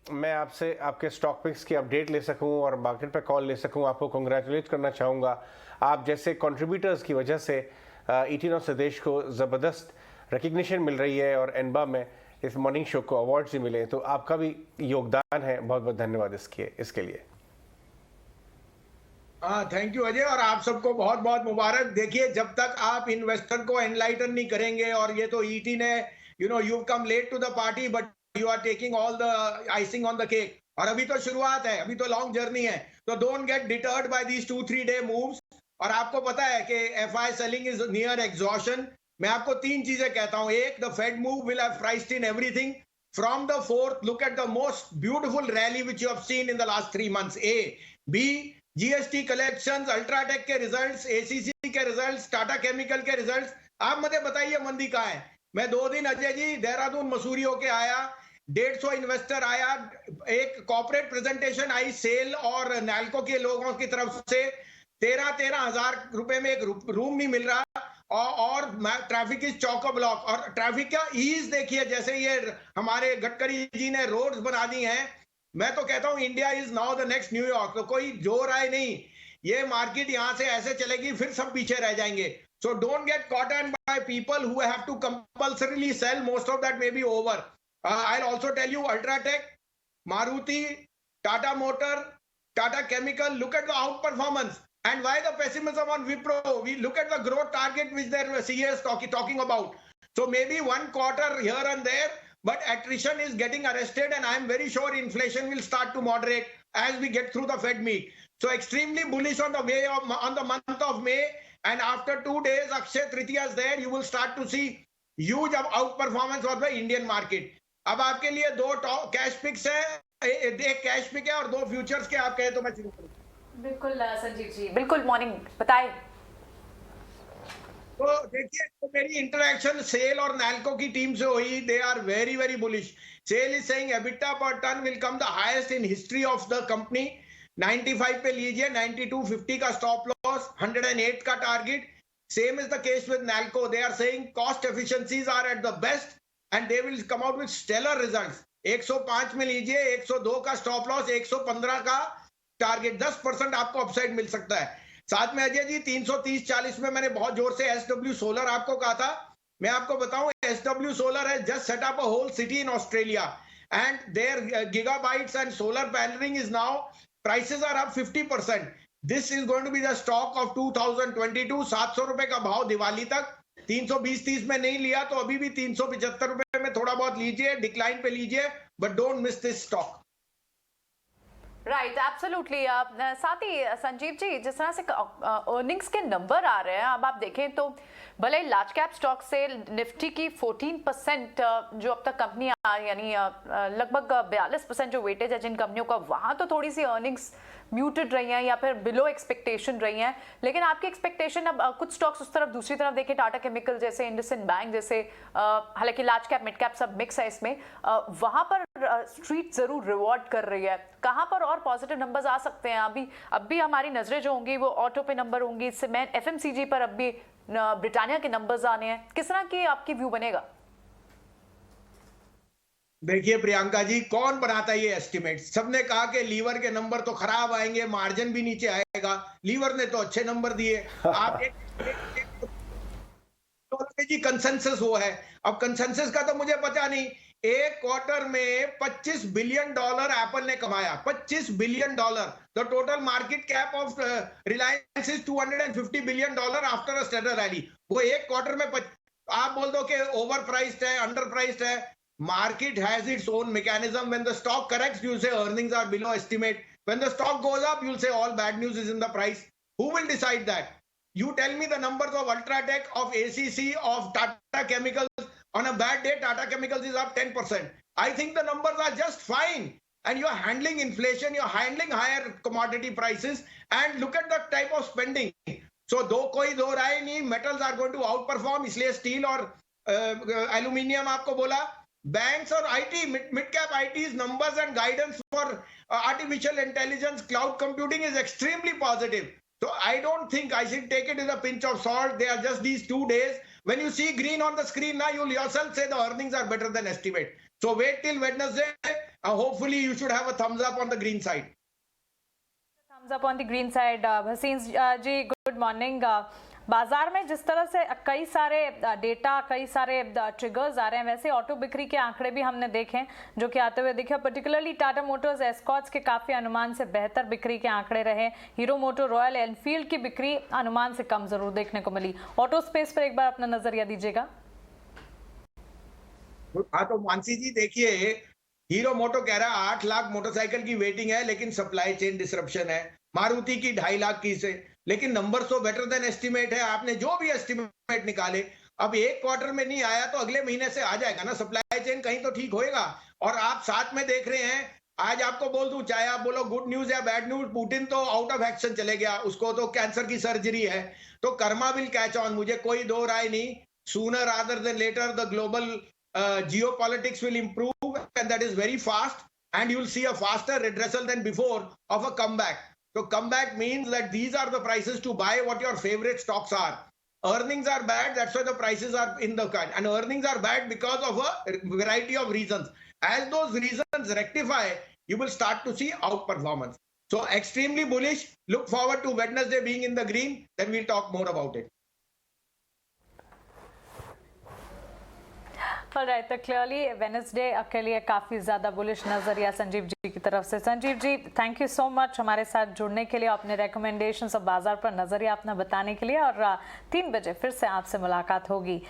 मैं आपसे आपके स्टॉक पिक्स की अपडेट ले सकूं और मार्केट पे कॉल ले सकूं, आपको कंग्रेचुलेट करना चाहूँगा। आप जैसे कंट्रीब्यूटर्स की वजह से 18 ऑफ देश को ज़बरदस्त रिकग्निशन मिल रही है और एनबा में इस मॉर्निंग शो को अवार्ड्स भी मिले, तो आपका भी योगदान है। बहुत बहुत धन्यवाद इसके लिए। हाँ, थैंक यू अजय, और आप सबको बहुत बहुत मुबारक। देखिए, जब तक आप इन्वेस्टर को एनलाइटन नहीं करेंगे, और ये तो ईटी ने you come late to the party but you are taking all the icing on the cake, और अभी तो शुरुआत है, अभी तो लॉन्ग जर्नी है। तो don't get deterred by these 2-3 day moves. और आपको पता है कि FI selling is near exhaustion. मैं आपको तीन चीजें कहता हूं। एक, the Fed move will have priced in everything from the fourth. Look at the most beautiful rally which you have seen in the last 3 months. A B, GST collections, UltraTech के results, ACC के results, Tata chemical के results. आप मुझे बताइए मंदी कहाँ है। मैं 2 दिन अजय जी देहरादून मसूरी होके आया, 150 इन्वेस्टर आया, एक कॉर्पोरेट प्रेजेंटेशन आई सेल और नैल्को के लोगों की तरफ से। 13-13 हजार रुपए में एक रूम नहीं मिल रहा, और ट्रैफिक इज चौक ब्लॉक। और ट्रैफिक का ईज देखिए, जैसे ये हमारे गडकरी जी ने रोड्स बना दी हैं। मैं तो कहता हूं India is now the next New York. तो कोई जोर आए नहीं, ये मार्केट यहां से ऐसे चलेगी, फिर सब पीछे रह जाएंगे। So don't get caught and by people who have to compulsorily sell. Most of that may be over. I will also tell you, UltraTech, Maruti, Tata motor, Tata Chemical, look at the outperformance. And why the pessimism on Wipro? We look at the growth target which their CA is talking about. So maybe one quarter here and there, but attrition is getting arrested, and I'm very sure inflation will start to moderate as we get through the Fed meet. So extremely bullish on the month of May, and after 2 days, Akshay Tritiya is there. You will start to see huge outperformance of the Indian market. अब आपके लिए 2 cash pics है, एक cash pick है और 2 futures के। आप कहे तो मैं शुरू करूं। बिल्कुल संजीव जी, बिल्कुल मॉर्निंग बताएं। तो देखिए, तो मेरी इंटरेक्शन सेल और नैल्को की टीम से हुई। They are very very bullish. SAIL is saying EBITDA per ton will come the highest in history of the company. 95 पे लीजिए, 92.50 का स्टॉप लॉस, 108 का target. Same is the case with Nalco. They are saying cost efficiencies are at the best and they will come out with stellar results. 105 में लीजिए, 102 का stop loss, 115 का target. 10% आपको upside मिल सकता है। साथ में अजय जी 330-40 में मैंने बहुत जोर से एसडब्ल्यू सोलर आपको कहा था। मैं आपको बताऊं, एसडब्ल्यू सोलर है just set up a whole city in Australia, and there gigabytes and solar paneling is now, prices are up 50%. This is going to be the stock of 2022. 700 रुपए का भाव दिवाली तक। 320-30 में नहीं लिया तो अभी भी 375 रुपए में थोड़ा बहुत लीजिए, डिक्लाइन पे लीजिए, but don't miss this stock. Right, absolutely. साथ ही संजीव जी, जिस तरह से अर्निंग्स के नंबर आ रहे हैं, अब आप देखें तो भले लार्ज कैप स्टॉक से निफ्टी की 14% जो अब तक कंपनी यानी लगभग 42% जो वेटेज है जिन कंपनियों का, वहां तो थोड़ी सी अर्निंग्स म्यूटेड रही हैं या फिर बिलो एक्सपेक्टेशन रही हैं। लेकिन आपकी एक्सपेक्टेशन अब कुछ स्टॉक्स उस तरफ, दूसरी तरफ देखें टाटा केमिकल जैसे, इंडसइंड बैंक जैसे, हालांकि लार्ज कैप मिड कैप सब मिक्स है इसमें, वहां पर स्ट्रीट जरूर रिवॉर्ड कर रही है। कहां पर और पॉजिटिव नंबर्स आ सकते हैं? अब भी हमारी नजरें जो होंगी वो ऑटो पे नंबर होंगी, इससे मैं एफएमसीजी पर अब भी ब्रिटानिया के नंबर्स आने हैं। किस तरह की आपकी व्यू बनेगा? देखिए प्रियंका जी, कौन बनाता है ये एस्टिमेट? सबने कहा कि लीवर के नंबर तो खराब आएंगे, मार्जिन भी नीचे आएगा। लीवर ने तो अच्छे नंबर दिए। आप जी कंसेंसस वो है। अब कंसेंसस का तो मुझे पता नहीं। एक क्वार्टर में $25 बिलियन एप्पल ने कमाया। $25 billion. The total market cap of Reliance is $250 billion after a stellar rally. वो एक क्वार्टर में आप बोल दो कि ओवर प्राइस्ड है, अंडर प्राइस्ड है। Market has its own mechanism. When the stock corrects, you'll say earnings are below estimate. When the stock goes up, you'll say all bad news is in the price. Who will decide that? You tell me the numbers of Ultratech, of ACC, of Tata Chemicals. On a bad day, Tata Chemicals is up 10%. I think the numbers are just fine. And you're handling inflation, you're handling higher commodity prices, and look at the type of spending. So कोई दो राय नहीं, metals are going to outperform, इसलिए steel और aluminium आपको बोला। Banks or IT, mid-cap IT's numbers and guidance for artificial intelligence, cloud computing is extremely positive. So I don't think I should take it with a pinch of salt. They are just these 2 days. When you see green on the screen now, you'll yourself say the earnings are better than estimate. So wait till Wednesday. hopefully you should have a thumbs up on the green side. Thumbs up on the green side. हसीन जी good morning. बाजार में जिस तरह से कई सारे data, कई सारे ट्रिगर्स आ रहे हैं, वैसे ऑटो बिक्री के आंकड़े भी हमने देखे जो कि आते हुए दिखे। पर्टिकुलरली टाटा मोटर्स, एस्कॉर्ट्स के काफी अनुमान से बेहतर बिक्री के आंकड़े रहे। हीरो मोटर, रॉयल एनफील्ड की बिक्री अनुमान से कम जरूर देखने को मिली। ऑटो स्पेस पर एक बार अपना नजरिया दीजिएगा। हाँ, तो मानसी जी देखिए, हीरो मोटो कह रहा है 8 लाख मोटरसाइकिल की वेटिंग है, लेकिन सप्लाई चेन डिसरप्शन है। मारुति की 2.5 लाख की से, लेकिन नंबर तो बेटर देन एस्टिमेट है। आपने जो भी एस्टिमेट निकाले, अब एक क्वार्टर में नहीं आया तो अगले महीने से आ जाएगा ना। सप्लाई चेन कहीं तो ठीक होएगा। और आप साथ में देख रहे हैं, आज आपको बोल दूं, चाहे आप बोलो गुड न्यूज या बैड न्यूज, पुतिन तो आउट ऑफ एक्शन चले गया, उसको तो कैंसर की सर्जरी है। तो कर्मा विल कैच ऑन, मुझे कोई दो राय नहीं। Sooner rather than later the global geopolitics will improve, and that is very fast, and you'll see a faster redressal than before of a comeback. So comeback means that these are the prices to buy what your favorite stocks are. Earnings are bad, that's why the prices are in the cut, and earnings are bad because of a variety of reasons. As those reasons rectify, you will start to see outperformance. So extremely bullish. Look forward to Wednesday being in the green, then we'll talk more about it. Alright, तो clearly Wednesday के लिए काफ़ी ज़्यादा bullish नज़रिया संजीव जी की तरफ से। Sanjeev ji, thank you so much हमारे साथ जुड़ने के लिए, अपने रिकमेंडेशंस और बाजार पर नज़रिया अपना बताने के लिए। और 3 बजे फिर से आपसे मुलाकात होगी।